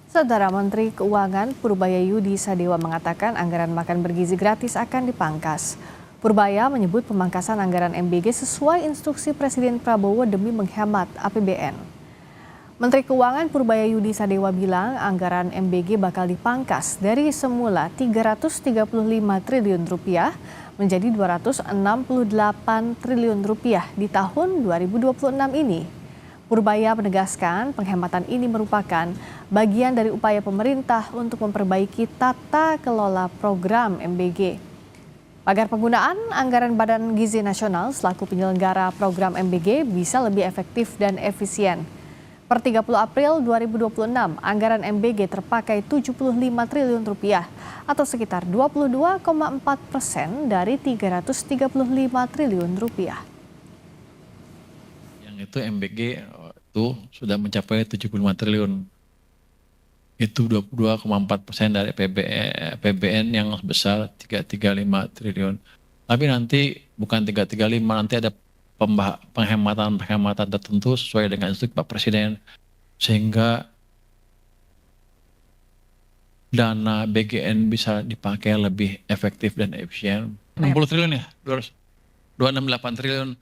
Saudara Menteri Keuangan Purbaya Yudi Sadewa mengatakan anggaran makan bergizi gratis akan dipangkas. Purbaya menyebut pemangkasan anggaran MBG sesuai instruksi Presiden Prabowo demi menghemat APBN. Menteri Keuangan Purbaya Yudi Sadewa bilang anggaran MBG bakal dipangkas dari semula 335 triliun rupiah menjadi 268 triliun rupiah di tahun 2026 ini. Purbaya menegaskan penghematan ini merupakan bagian dari upaya pemerintah untuk memperbaiki tata kelola program MBG. Agar penggunaan anggaran Badan Gizi Nasional selaku penyelenggara program MBG bisa lebih efektif dan efisien. Per 30 April 2026, anggaran MBG terpakai 75 triliun rupiah atau sekitar 22,4% dari 335 triliun rupiah. Itu MBG itu sudah mencapai 75 triliun. Itu 22,4% dari PBN yang sebesar 335 triliun. Tapi nanti bukan 335, nanti ada penghematan tertentu sesuai dengan instruksi Pak Presiden. Sehingga dana BGN bisa dipakai lebih efektif dan efisien. 60 triliun ya, 268 triliun.